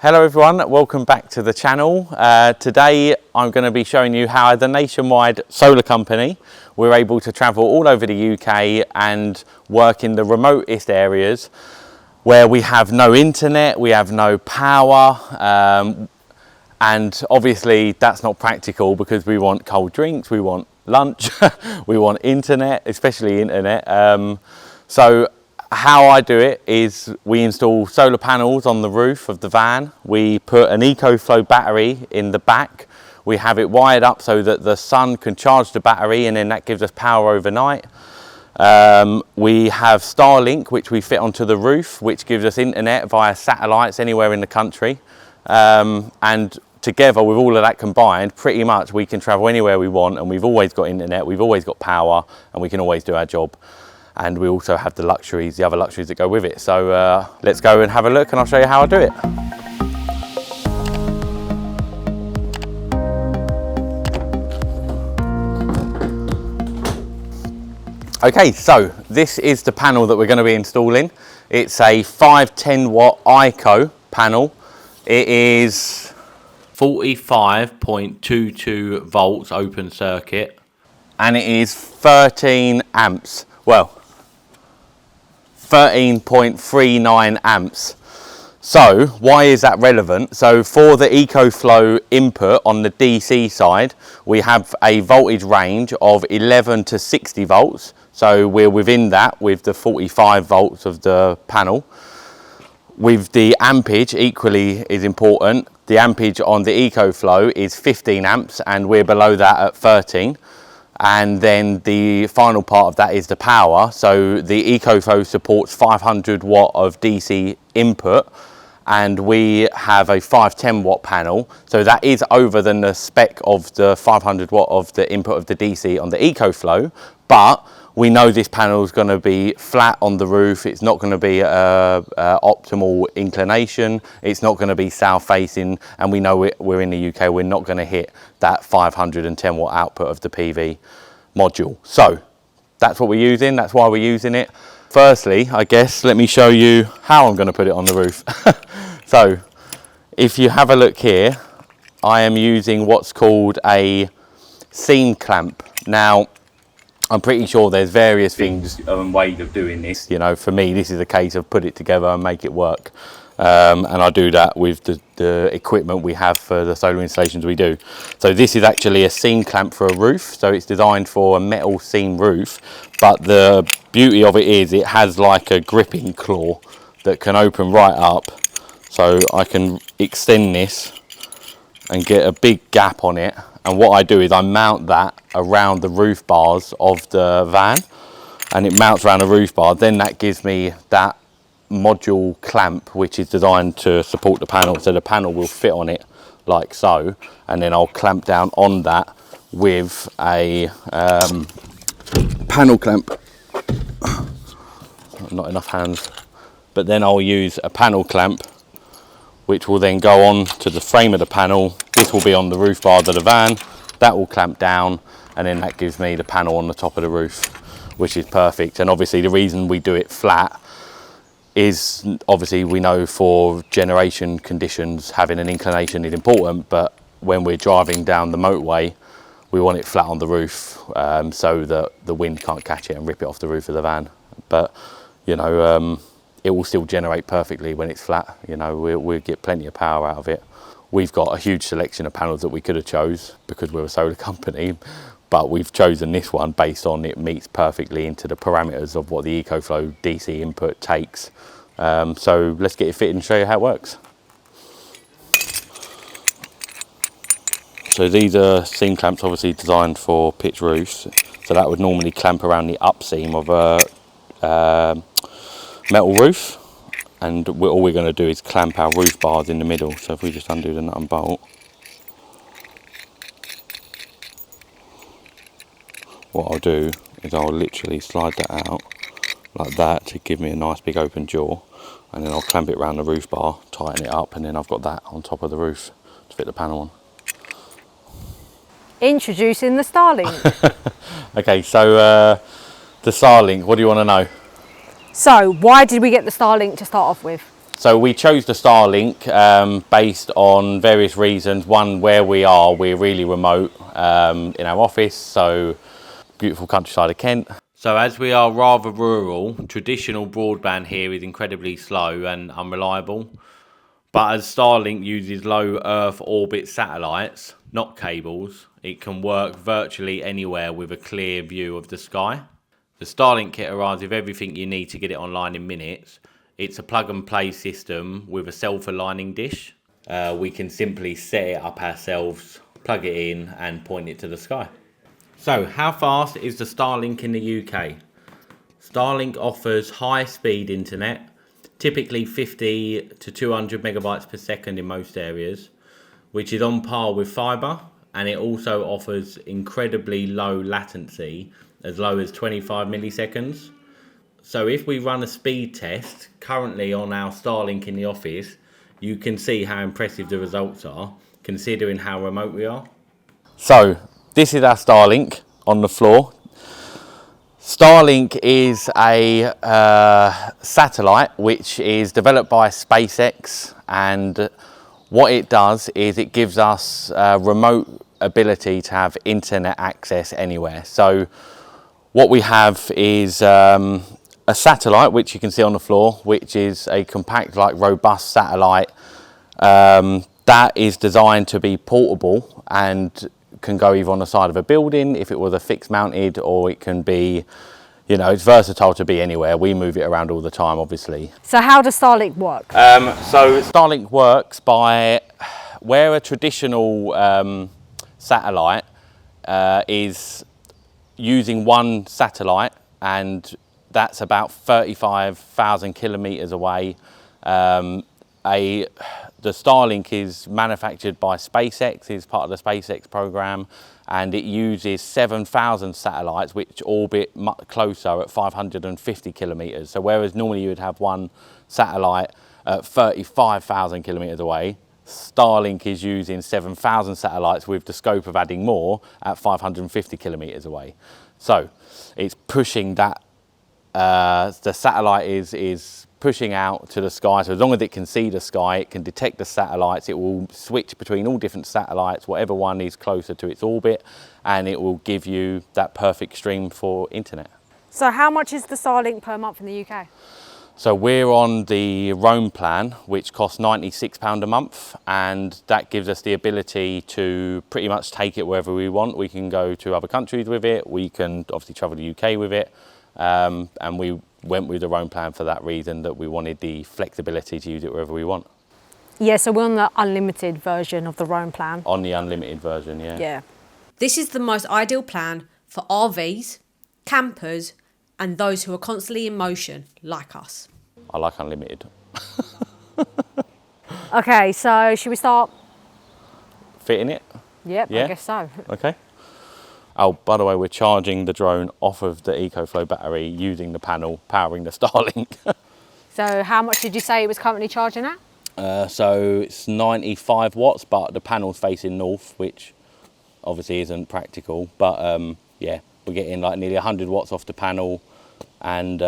Hello everyone, welcome back to the channel. Today I'm going to be showing you how as a nationwide solar company we're able to travel all over the UK and work in the remotest areas where we have no internet, we have no power, and obviously that's not practical because we want cold drinks, we want lunch, we want internet, especially internet. So how I do it is we install solar panels on the roof of the van. We put an EcoFlow battery in the back. We have it wired up so that the sun can charge the battery and then that gives us power overnight. We have Starlink, which we fit onto the roof, which gives us internet via satellites anywhere in the country. And together with all of that combined, pretty much we can travel anywhere we want, and we've always got internet, we've always got power, and we can always do our job. And we also have the luxuries, the other luxuries that go with it. So let's go and have a look and I'll show you how I do it. Okay, so this is the panel that we're going to be installing. It's a 510 watt Aiko panel. It is 45.22 volts open circuit. And it is 13 amps. Well, 13.39 amps. So why is that relevant? So for the EcoFlow input on the DC side, we have a voltage range of 11 to 60 volts. So we're within that with the 45 volts of the panel. With the ampage, equally is important. The ampage on the EcoFlow is 15 amps and we're below that at 13. And then the final part of that is the power. So the EcoFlow supports 500 watt of DC input and we have a 510 watt panel. So that is over than the spec of the 500 watt of the input of the DC on the EcoFlow. But we know this panel is going to be flat on the roof. It's not going to be optimal inclination. It's not going to be south facing. And we know we're in the UK, we're not going to hit that 510 watt output of the PV module. So that's what we're using. That's why we're using it. Firstly, I guess, let me show you how I'm going to put it on the roof. So if you have a look here, I am using what's called a seam clamp. Now, I'm pretty sure there's various things and ways of doing this. You know, for me, this is a case of put it together and make it work. And I do that with the equipment we have for the solar installations we do. So this is actually a seam clamp for a roof. So it's designed for a metal seam roof. But the beauty of it is it has like a gripping claw that can open right up. So I can extend this and get a big gap on it. And what I do is I mount that around the roof bars of the van, and it mounts around the roof bar. Then that gives me that module clamp, which is designed to support the panel. So the panel will fit on it like so, and then I'll clamp down on that with a panel clamp. Not enough hands. But then I'll use a panel clamp, which will then go on to the frame of the panel. This will be on the roof bars of the van. That will clamp down, and then that gives me the panel on the top of the roof, which is perfect. And obviously the reason we do it flat is obviously we know for generation conditions, having an inclination is important, but when we're driving down the motorway, we want it flat on the roof so that the wind can't catch it and rip it off the roof of the van. But, you know, it will still generate perfectly when it's flat. You know, we'll get plenty of power out of it. We've got a huge selection of panels that we could have chose because we're a solar company, but we've chosen this one based on it meets perfectly into the parameters of what the EcoFlow DC input takes. So let's get it fitted and show you how it works. So these are seam clamps obviously designed for pitch roofs. So that would normally clamp around the up seam of a metal roof. And all we're going to do is clamp our roof bars in the middle. So if we just undo the nut and bolt, what I'll do is I'll literally slide that out like that to give me a nice big open jaw, and then I'll clamp it around the roof bar, tighten it up, and then I've got that on top of the roof to fit the panel on. Introducing the Starlink. Okay, so the Starlink, what do you want to know? So why did we get the Starlink to start off with? So we chose the Starlink based on various reasons. One, where we are, we're really remote in our office, so beautiful countryside of Kent. So as we are rather rural, traditional broadband here is incredibly slow and unreliable. But as Starlink uses low Earth orbit satellites, not cables, it can work virtually anywhere with a clear view of the sky. The Starlink kit arrives with everything you need to get it online in minutes. It's a plug and play system with a self-aligning dish. We can simply set it up ourselves, plug it in and point it to the sky. So how fast is the Starlink in the UK? Starlink offers high-speed internet, typically 50 to 200 megabytes per second in most areas, which is on par with fibre, and it also offers incredibly low latency, as low as 25 milliseconds. So if we run a speed test currently on our Starlink in the office, you can see how impressive the results are, considering how remote we are. So this is our Starlink on the floor. Starlink is a satellite which is developed by SpaceX, and what it does is it gives us remote ability to have internet access anywhere. So what we have is a satellite, which you can see on the floor, which is a compact, like robust satellite that is designed to be portable and can go either on the side of a building if it was a fixed mounted, or it can be, you know, it's versatile to be anywhere. We move it around all the time, obviously. So how does Starlink work? So Starlink works by where a traditional satellite is using one satellite, and that's about 35,000 kilometers away. The Starlink is manufactured by SpaceX, is part of the SpaceX program, and it uses 7,000 satellites which orbit much closer at 550 kilometers. So whereas normally you would have one satellite at 35,000 kilometers away, Starlink is using 7,000 satellites with the scope of adding more at 550 kilometers away. So it's pushing that, the satellite is pushing out to the sky. So as long as it can see the sky, it can detect the satellites, it will switch between all different satellites, whatever one is closer to its orbit, and it will give you that perfect stream for internet. So how much is the Starlink per month in the UK? So we're on the Roam plan, which costs £96 a month, and that gives us the ability to pretty much take it wherever we want. We can go to other countries with it, we can obviously travel to the UK with it, and we went with the Roam plan for that reason, that we wanted the flexibility to use it wherever we want. Yeah, so we're on the unlimited version of the Roam plan. On the unlimited version, yeah. Yeah. This is the most ideal plan for RVs, campers, and those who are constantly in motion, like us. I like unlimited. Okay, so should we start? Fitting it? Yep, Yeah. I guess so. Okay. Oh, by the way, we're charging the drone off of the EcoFlow battery using the panel powering the Starlink. So how much did you say it was currently charging at? So it's 95 watts, but the panel's facing north, which obviously isn't practical. But yeah, we're getting like nearly 100 watts off the panel, and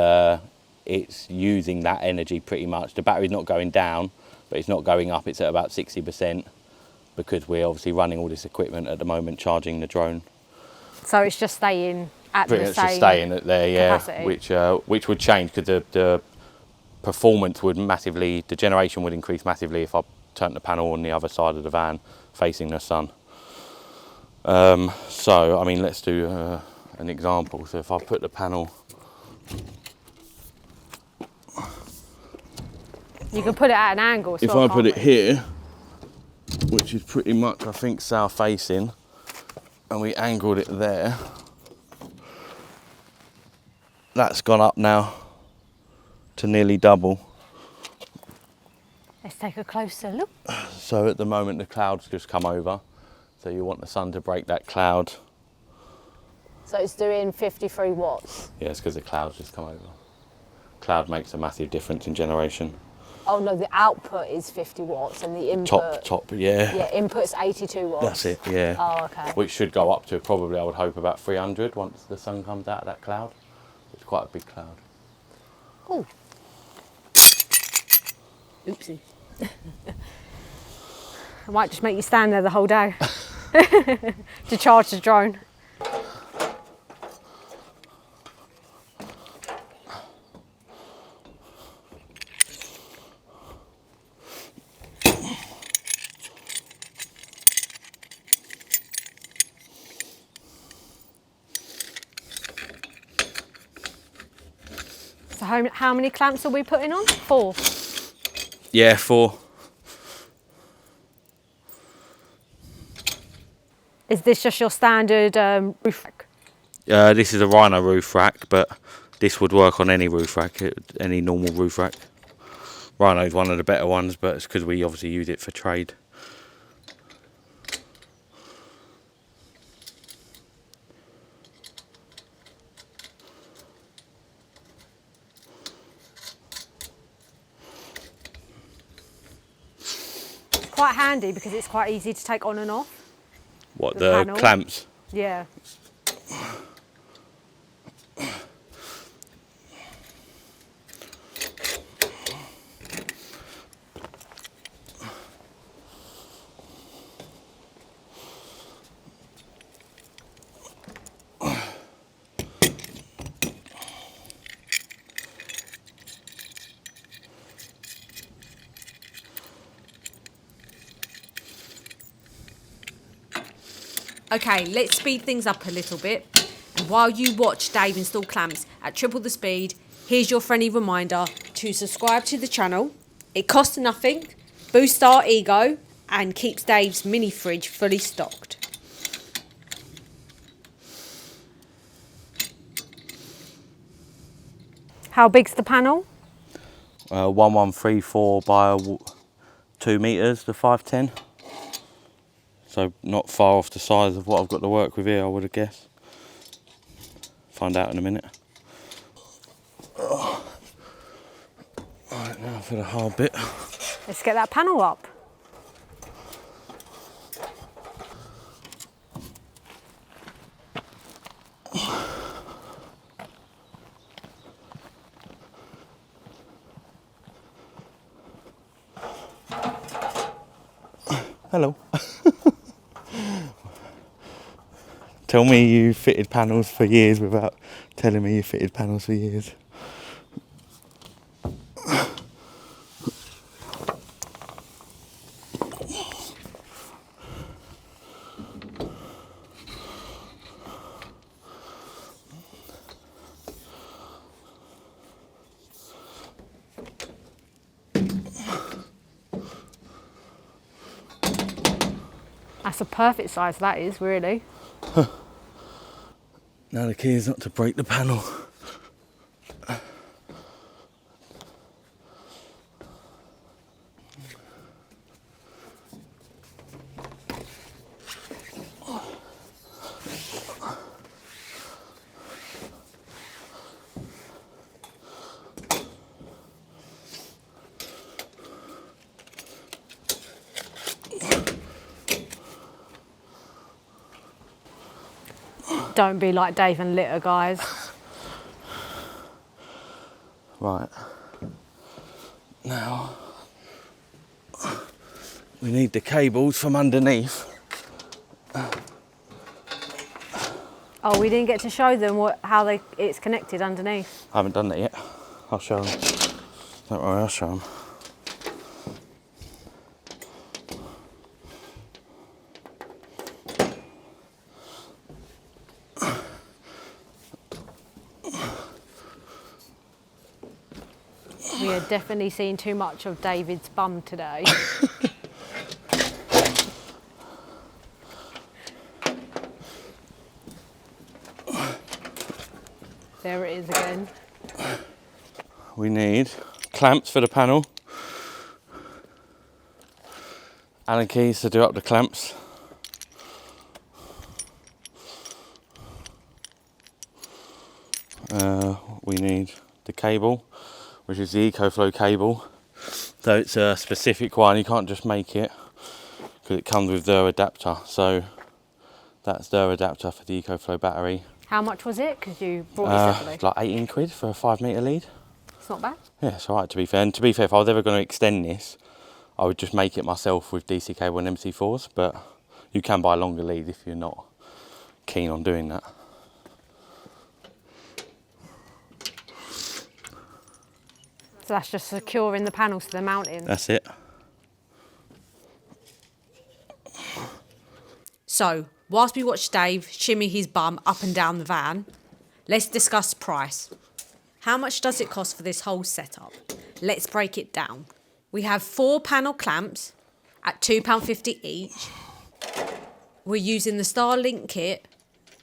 it's using that energy pretty much. The battery's not going down, but it's not going up. It's at about 60% because we're obviously running all this equipment at the moment, charging the drone. So it's just staying at Pretty the much same just staying at there, yeah. capacity. Which would change because the performance would massively, the generation would increase massively if I turned the panel on the other side of the van facing the sun. So, I mean, let's do an example. So if I put the panel... You can put it at an angle as If well, I put can't it we? here, which is pretty much, I think, south facing, and we angled it there, that's gone up now to nearly double. Let's take a closer look. So at the moment the cloud's just come over, so you want the sun to break that cloud. So it's doing 53 watts. Yeah, it's because the cloud's just come over. Cloud makes a massive difference in generation. Oh no, the output is 50 watts and the input... Top, yeah. Yeah, input's 82 watts. That's it, yeah. Oh, okay. Which should go up to probably, I would hope, about 300 once the sun comes out of that cloud. It's quite a big cloud. Ooh. Oopsie. I might just make you stand there the whole day to charge the drone. So how many clamps are we putting on? 4. Yeah, 4. Is this just your standard roof rack? This is a Rhino roof rack, but this would work on any roof rack, any normal roof rack. Rhino's one of the better ones, but it's because we obviously use it for trade. It's quite handy because it's quite easy to take on and off. What, The the panel? clamps? Yeah. Okay, let's speed things up a little bit. And while you watch Dave install clamps at triple the speed, here's your friendly reminder to subscribe to the channel. It costs nothing, boosts our ego, and keeps Dave's mini fridge fully stocked. How big's the panel? 1134 by 2 meters to 510. So not far off the size of what I've got to work with here, I would have guessed. Find out in a minute. Oh. Right, now for the hard bit. Let's get that panel up. Hello. Tell me you fitted panels for years without telling me you fitted panels for years. That's a perfect size, that is, really. Now the key is not to break the panel. Don't be like Dave and Litter, guys. Right. Now, we need the cables from underneath. Oh, we didn't get to show them how it's connected underneath. I haven't done that yet. I'll show them. Don't worry, I'll show them. We are definitely seeing too much of David's bum today. There it is again. We need clamps for the panel. Allen keys to do up the clamps. We need the cable, which is the EcoFlow cable. So it's a specific one, you can't just make it because it comes with their adapter. So that's their adapter for the EcoFlow battery. How much was it? Because you brought it separately. Like 18 quid for a 5 metre lead. It's not bad. Yeah, it's alright to be fair. And to be fair, if I was ever going to extend this, I would just make it myself with DC cable and MC4s, but you can buy longer lead if you're not keen on doing that. So that's just securing the panels to the mounting. That's it. So, whilst we watch Dave shimmy his bum up and down the van, let's discuss price. How much does it cost for this whole setup? Let's break it down. We have 4 panel clamps at £2.50 each. We're using the Starlink kit,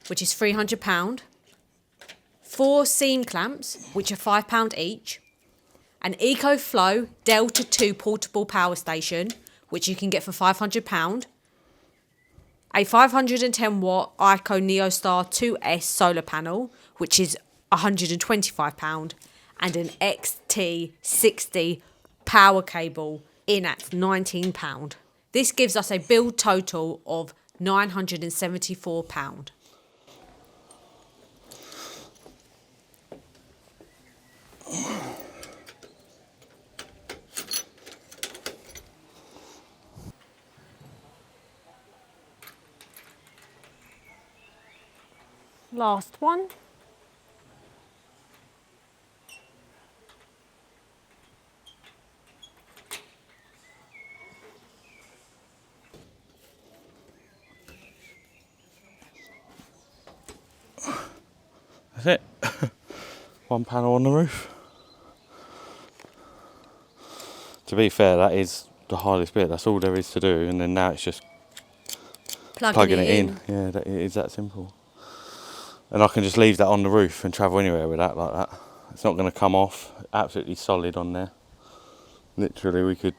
which is £300. 4 seam clamps, which are £5 each. An EcoFlow Delta 2 portable power station, which you can get for £500. A 510 watt Aiko NeoStar 2S solar panel, which is £125, and an XT60 power cable in at £19. This gives us a build total of £974. Last one. That's it. One panel on the roof. To be fair, that is the hardest bit. That's all there is to do, and then now it's just plugging it in. Yeah, it is that simple. And I can just leave that on the roof and travel anywhere with that like that. It's not going to come off. Absolutely solid on there. Literally, we could...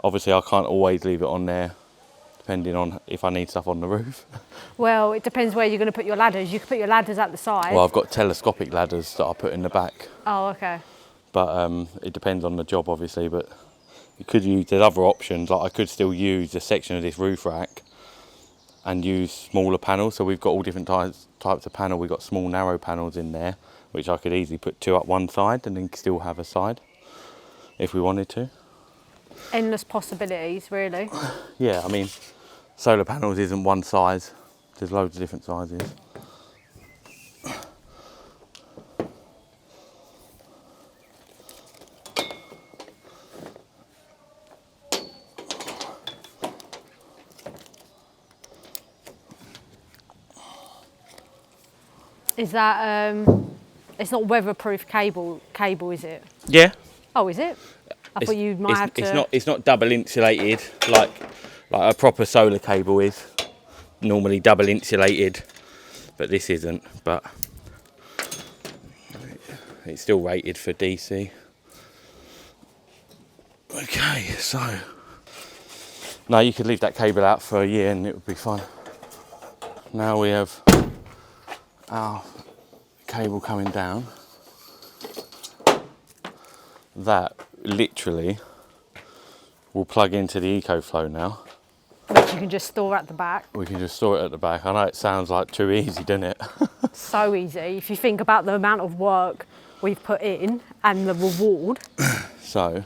Obviously, I can't always leave it on there, depending on if I need stuff on the roof. Well, it depends where you're going to put your ladders. You can put your ladders at the side. Well, I've got telescopic ladders that I put in the back. Oh, okay. But it depends on the job, obviously. But you could use... There's other options. Like I could still use a section of this roof rack and use smaller panels. So we've got all different types of panel. We've got small narrow panels in there, which I could easily put 2 up one side and then still have a side if we wanted to. Endless possibilities, really. Yeah, I mean, solar panels isn't one size. There's loads of different sizes. Is that, it's not weatherproof cable, is it? Yeah. Oh, is it? I thought you might have to... It's not double insulated like a proper solar cable is. Normally double insulated, but this isn't. But it's still rated for DC. Okay, so now you could leave that cable out for a year and it would be fine. Now we have our cable coming down. That literally will plug into the EcoFlow now. Which you can just store at the back. We can just store it at the back. I know it sounds like too easy, doesn't it? So easy. If you think about the amount of work we've put in and the reward. So,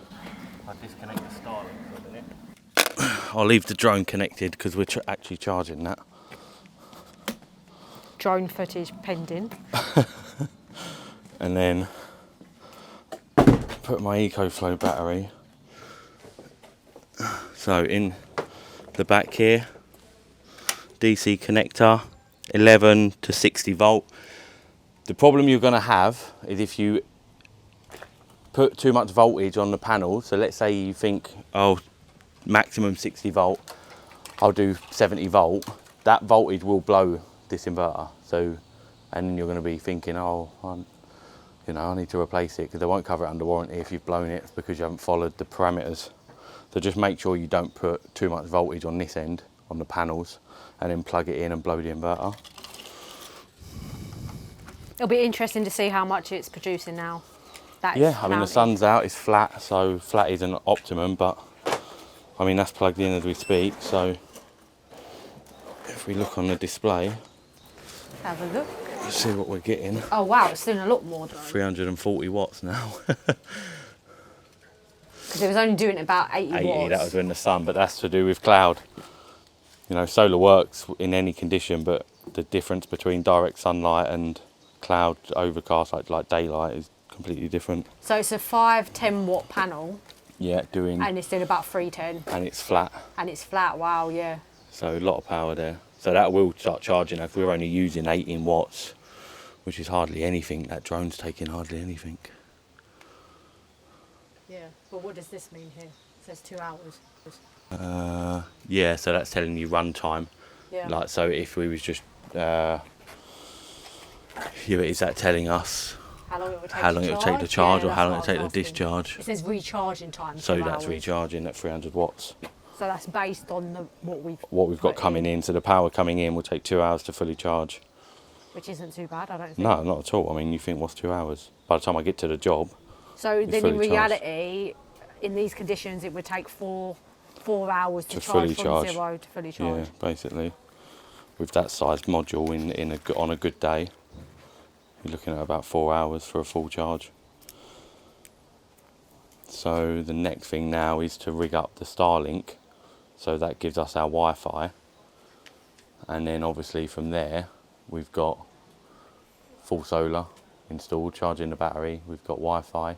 I'll disconnect the Starlink for a minute. I'll leave the drone connected because we're actually charging that. Drone footage pending. And then put my EcoFlow battery. So in the back here, DC connector, 11 to 60 volt. The problem you're going to have is if you put too much voltage on the panel. So let's say you think, oh, maximum 60 volt, I'll do 70 volt. That voltage will blow this inverter. So, and then you're going to be thinking, oh, I need to replace it because they won't cover it under warranty if you've blown it because you haven't followed the parameters. So just make sure you don't put too much voltage on this end, on the panels, and then plug it in and blow the inverter. It'll be interesting to see how much it's producing now. Yeah, I mean the sun's out, it's flat, so flat isn't optimum, but I mean that's plugged in as we speak, so if we look on the display, have a look. you see what we're getting. Oh wow, it's doing a lot more though. 340 watts now. Because it was only doing about 80 watts. That was in the sun, but that's to do with cloud. You know, solar works in any condition, but the difference between direct sunlight and cloud overcast, like daylight, is completely different. So it's a 510 watt panel. Yeah, and it's doing about 310. And it's flat. And it's flat, wow, yeah. So a lot of power there. So that will start charging. If we're only using 18 watts, which is hardly anything, that drone's taking hardly anything. Yeah, but what does this mean here? It says 2 hours. Yeah, so that's telling you run time. Yeah. Like, so if we was just, yeah, is that telling us how long it would take to charge, yeah, or how long it would take to discharge? It says recharging time. So 2 that's hours. recharging at 300 watts. So that's based on what we've got coming in. So the power coming in will take 2 hours to fully charge. Which isn't too bad, I don't think. No, not at all. I mean, you think what's 2 hours? By the time I get to the job. So then in fully reality, in these conditions, it would take four hours to charge from 0 to fully charge. Yeah, basically. With that sized module on a good day, you're looking at about 4 hours for a full charge. So the next thing now is to rig up the Starlink. So that gives us our Wi-Fi. And then obviously from there, we've got full solar installed, charging the battery. We've got Wi-Fi.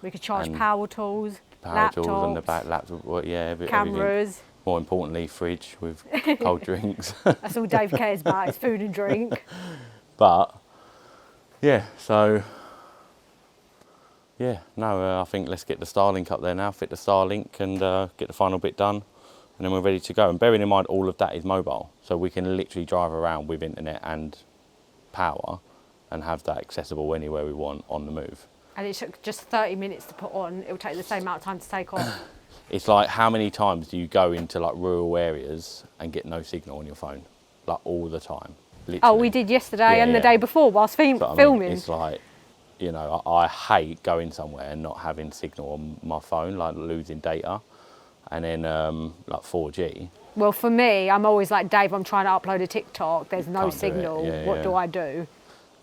We could charge power tools, laptops, on the back, laptop, yeah, cameras. Everything. More importantly, fridge with cold drinks. That's all Dave cares about, is food and drink. But, yeah, so, yeah, no, I think let's get the Starlink up there now, fit the Starlink and get the final bit done. And then we're ready to go. And bearing in mind, all of that is mobile. So we can literally drive around with internet and power and have that accessible anywhere we want on the move. And it took just 30 minutes to put on. It will take the same amount of time to take off. It's like, how many times do you go into like rural areas and get no signal on your phone? Like all the time. Literally. Oh, we did yesterday and the day before whilst filming. I mean, it's like, you know, I hate going somewhere and not having signal on my phone, like losing data. And then like 4G. Well, for me, I'm always like, Dave, I'm trying to upload a TikTok. There's no signal. What do I do?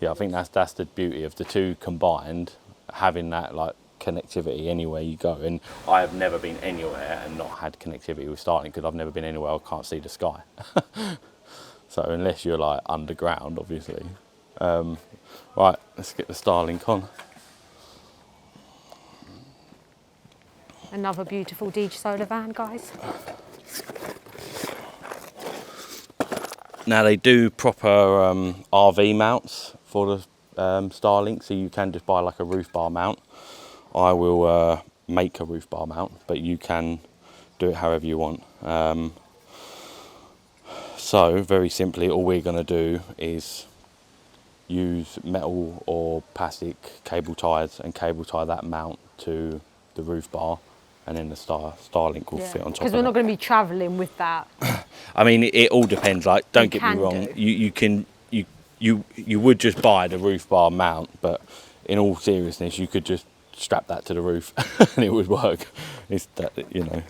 Yeah, I think that's the beauty of the two combined, having that like connectivity anywhere you go. And I have never been anywhere and not had connectivity with Starlink because I've never been anywhere I can't see the sky. So unless you're like underground, obviously. Right, let's get the Starlink on. Another beautiful DG solar van, guys. Now they do proper RV mounts for the Starlink, so you can just buy like a roof bar mount. I will make a roof bar mount, but you can do it however you want. So very simply, all we're going to do is use metal or plastic cable ties and cable tie that mount to the roof bar. And then the Starlink will fit on top of it. Because we're not going to be travelling with that. I mean, it all depends. Like, don't get me wrong. You would just buy the roof bar mount, but in all seriousness, you could just strap that to the roof and it would work. It's that, you know,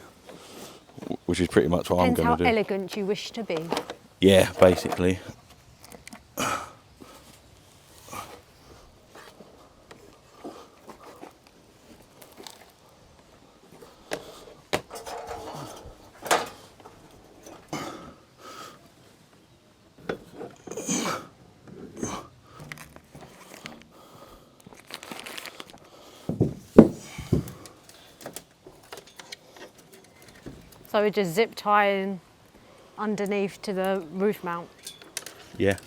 which is pretty much what I'm going to do. Depends how elegant you wish to be. Yeah, basically. So we're just zip tying underneath to the roof mount. Yeah.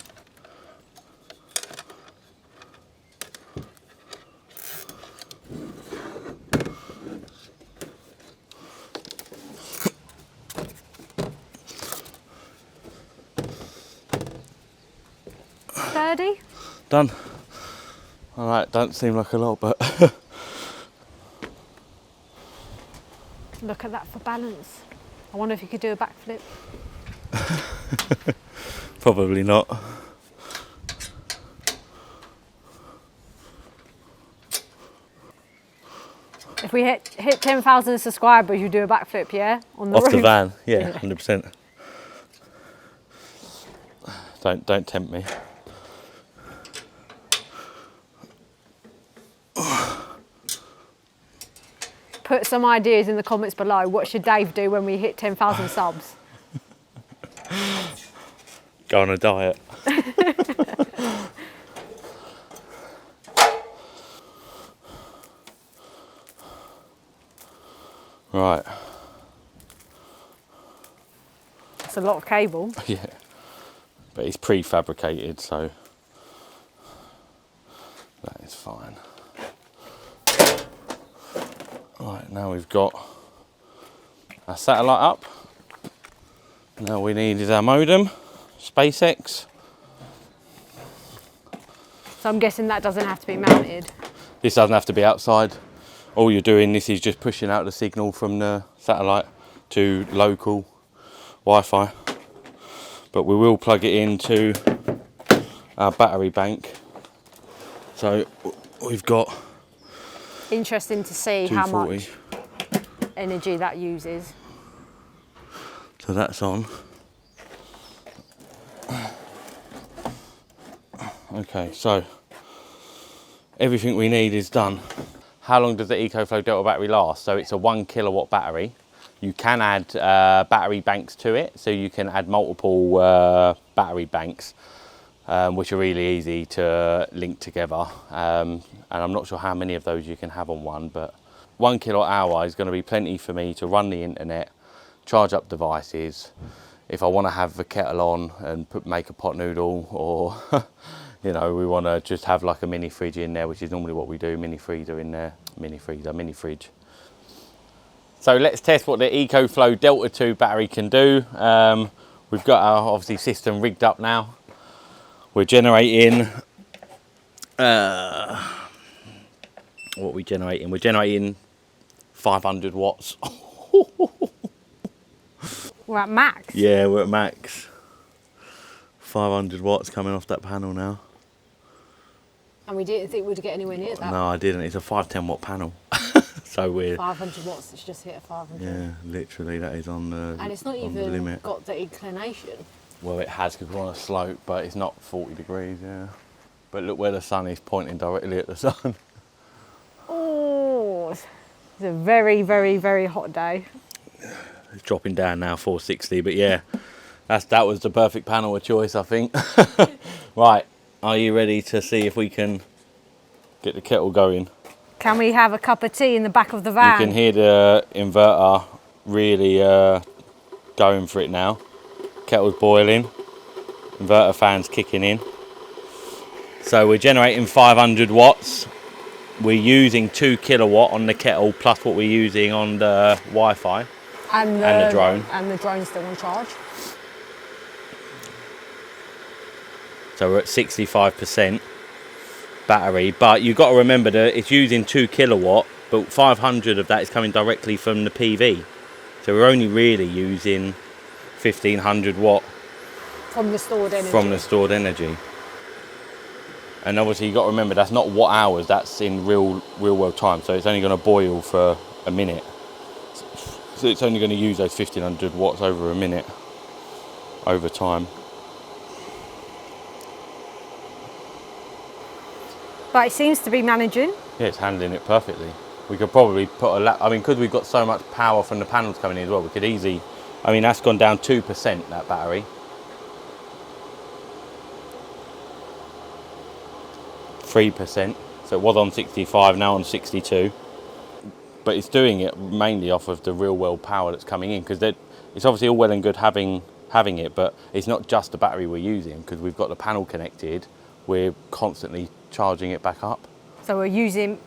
Birdie? Done. All right, don't seem like a lot, but Look at that for balance. I wonder if you could do a backflip. probably not. If we hit 10,000 subscribers, you do a backflip, yeah? On the Off roof. the van, yeah, 100%. Don't tempt me. put some ideas in the comments below. What should Dave do when we hit 10,000 subs? Go on a diet. Right. That's a lot of cable. Yeah. But it's prefabricated, so that is fine. Right, now we've got our satellite up. Now we need is our modem, SpaceX. So I'm guessing that doesn't have to be mounted. This doesn't have to be outside. All you're doing, this is just pushing out the signal from the satellite to local Wi-Fi. But we will plug it into our battery bank. So we've got Interesting to see how 240. much energy that uses. So that's on. Okay, so everything we need is done. How long does the EcoFlow Delta battery last? So it's a 1 kilowatt battery. You can add battery banks to it, so you can add multiple battery banks, which are really easy to link together. And I'm not sure how many of those you can have on one, but 1 kilowatt hour is going to be plenty for me to run the internet, charge up devices. If I want to have the kettle on and make a pot noodle, or you know, we want to just have like a mini fridge in there, which is normally what we do, mini freezer in there, mini freezer, mini fridge. So let's test what the EcoFlow Delta 2 battery can do. We've got our obviously system rigged up now. We're generating, what are we generating? We're generating 500 watts. We're at max. Yeah, we're at max. 500 watts coming off that panel now. And we didn't think we'd get anywhere near that. No, I didn't. It's a 510 watt panel. So we're 500 watts, it's just hit a 500. yeah, literally that is on the And it's not on the even limit. got the inclination. Well, it has because we're on a slope, but it's not 40 degrees. Yeah, but look where the sun is pointing directly at the sun. Oh, it's a very, very, very hot day. It's dropping down now, 460. But yeah, that was the perfect panel of choice, I think. Right, are you ready to see if we can get the kettle going? Can we have a cup of tea in the back of the van? You can hear the inverter really going for it now. Kettle's boiling, inverter fan's kicking in. So we're generating 500 watts. We're using 2 kilowatt on the kettle plus what we're using on the Wi-Fi and the drone. And the drone's still on charge. So we're at 65% battery, but you've got to remember that it's using 2 kilowatt, but 500 of that is coming directly from the PV. So we're only really using 1500 watt From the stored energy. from the stored energy. And obviously you've got to remember that's not watt hours, that's in real world time. So it's only going to boil for a minute. So it's only going to use those 1500 watts over a minute over time. But it seems to be managing. Yeah, it's handling it perfectly. We could probably put I mean, because we've got so much power from the panels coming in as well, we could easily, I mean, that's gone down 2%, that battery. 3%, so it was on 65, now on 62. But it's doing it mainly off of the real world power that's coming in, because it's obviously all well and good having it, but it's not just the battery we're using, because we've got the panel connected, we're constantly charging it back up. So we're using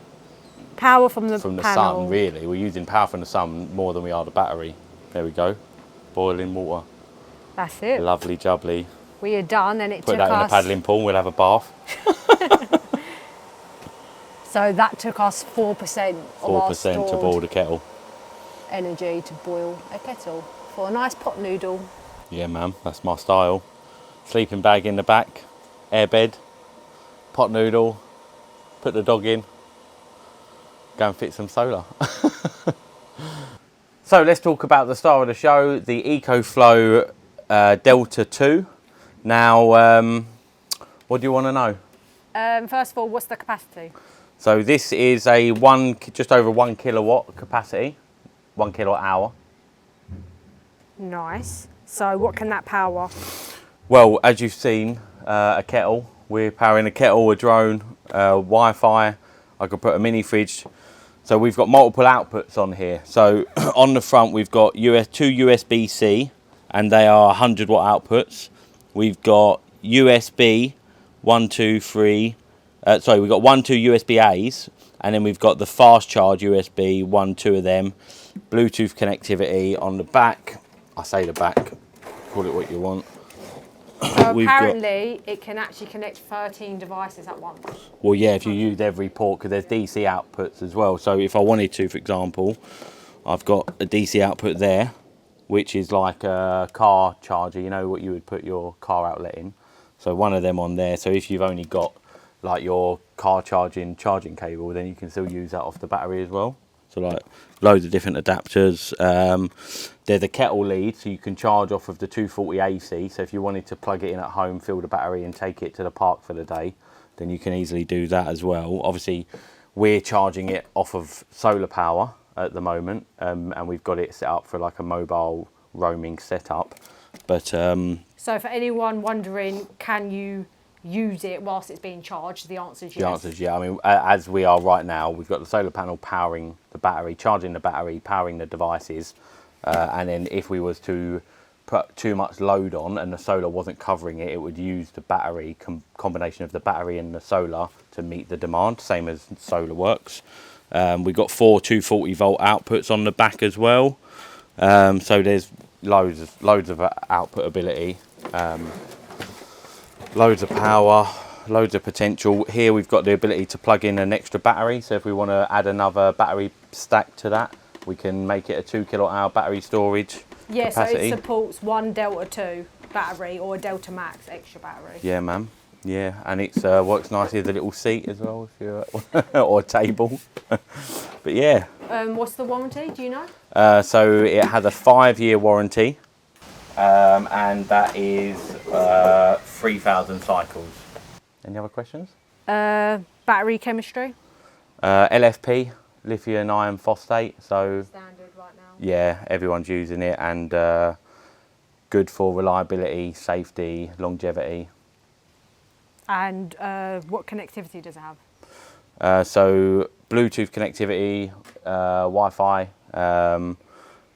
power from the panel. Sun, really. We're using power from the sun more than we are the battery. There we go. Boiling water. That's it. Lovely jubbly. We are done, and it Put took that in a us. paddling pool, we'll have a bath. So that took us 4% of our 4% to stored boil the kettle. energy to boil a kettle for a nice pot noodle. Yeah, ma'am, that's my style. Sleeping bag in the back, airbed, pot noodle, put the dog in, go and fit some solar. So let's talk about the star of the show, the EcoFlow Delta 2. Now, what do you want to know? First of all, what's the capacity? So this is a just over 1 kilowatt capacity, 1 kilowatt hour. Nice. So what can that power? Well, as you've seen, a kettle. We're powering a kettle, a drone, Wi-Fi. I could put a mini fridge. So we've got multiple outputs on here. So on the front, we've got two USB-C, and they are 100 watt outputs. We've got USB 1, 2, 3. Sorry, we've got 1, 2 USB-As, and then we've got the fast charge USB, 1, 2 of them. Bluetooth connectivity on the back. I say the back, call it what you want. So apparently it can actually connect 13 devices at once. Well, yeah, if you use every port, because there's DC outputs as well. So if I wanted to, for example, I've got a DC output there, which is like a car charger, you know what you would put your car outlet in. So one of them on there. So if you've only got like your car charging cable, then you can still use that off the battery as well. So like loads of different adapters. They're the kettle lead, so you can charge off of the 240 AC. So if you wanted to plug it in at home, fill the battery and take it to the park for the day, then you can easily do that as well. Obviously, we're charging it off of solar power at the moment, and we've got it set up for like a mobile roaming setup. But so for anyone wondering, can you use it whilst it's being charged? The answer is yes. The answer is yeah. I mean, as we are right now, we've got the solar panel powering the battery, charging the battery, powering the devices. And then if we was to put too much load on and the solar wasn't covering it, it would use the battery, combination of the battery and the solar to meet the demand, same as Solar Works. We've got 4 240 volt outputs on the back as well. So there's loads of output ability, loads of power, loads of potential. Here we've got the ability to plug in an extra battery. So if we want to add another battery stack to that, we can make it a 2 kilowatt hour battery storage capacity. So it supports one Delta 2 battery or a Delta Max extra battery. Yeah, ma'am. Yeah, and it works nicely with a little seat as well, if you're or a table. But yeah. What's the warranty? Do you know? So it has a 5-year warranty, and that is 3,000 cycles. Any other questions? Battery chemistry? LFP. Lithium iron phosphate, so Standard right now. yeah, everyone's using it, and good for reliability, safety, longevity. And what connectivity does it have? So Bluetooth connectivity, Wi-Fi,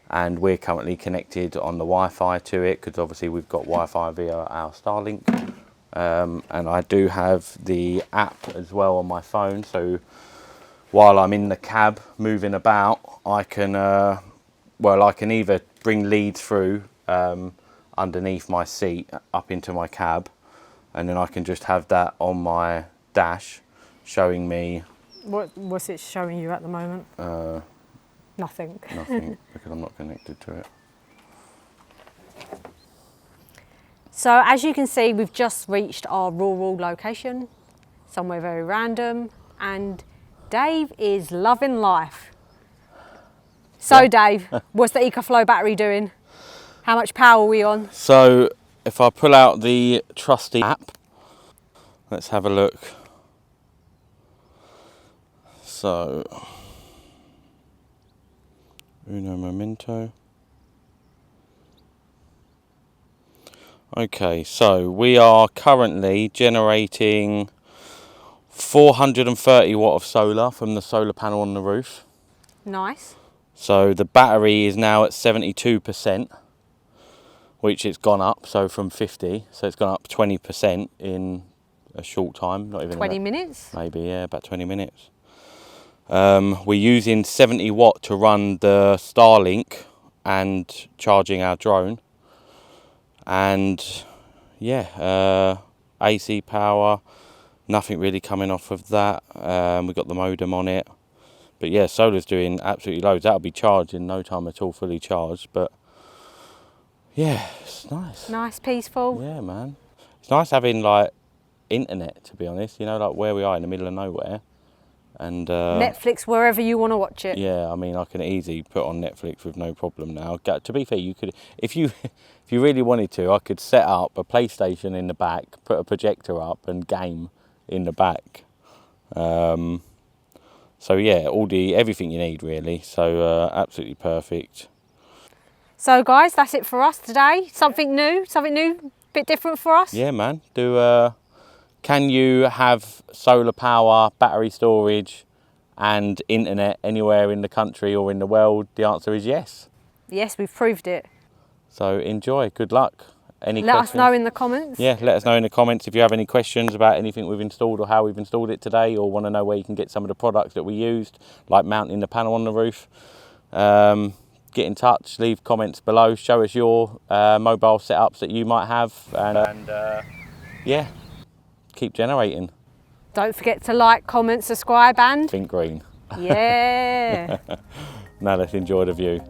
and we're currently connected on the Wi-Fi to it, because obviously we've got Wi-Fi via our Starlink, and I do have the app as well on my phone, so while I'm in the cab moving about, I can either bring leads through underneath my seat up into my cab, and then I can just have that on my dash showing me. What's it showing you at the moment? Nothing. Nothing, because I'm not connected to it. So as you can see, we've just reached our rural location, somewhere very random, and Dave is loving life. So yeah. Dave, what's the EcoFlow battery doing? How much power are we on? So if I pull out the trusty app, let's have a look. So, uno momento. Okay, so we are currently generating 430 watt of solar from the solar panel on the roof. Nice. So the battery is now at 72%, which it's gone up, so from 50, so it's gone up 20% in a short time, not even 20 minutes? Maybe, yeah, about 20 minutes. We're using 70 watt to run the Starlink and charging our drone. And yeah, AC power, nothing really coming off of that. We've got the modem on it. But yeah, solar's doing absolutely loads. That'll be charged in no time at all, fully charged. But yeah, it's nice. Nice, peaceful. Yeah, man. It's nice having like internet, to be honest, you know, like where we are in the middle of nowhere. And Netflix wherever you want to watch it. Yeah, I mean, I can easily put on Netflix with no problem now. To be fair, you could, if you really wanted to, I could set up a PlayStation in the back, put a projector up and game in the back. So yeah, everything you need really. So absolutely perfect. So guys, that's it for us today. Something new, bit different for us. Yeah, man. Can you have solar power, battery storage, and internet anywhere in the country or in the world? The answer is yes. Yes, we've proved it. So enjoy. Good luck. Any Let questions? us know in the comments. Yeah, let us know in the comments if you have any questions about anything we've installed or how we've installed it today, or want to know where you can get some of the products that we used, like mounting the panel on the roof. Get in touch, leave comments below, show us your mobile setups that you might have, and yeah, keep generating. Don't forget to like, comment, subscribe, and Think green. yeah. Now let's enjoy the view.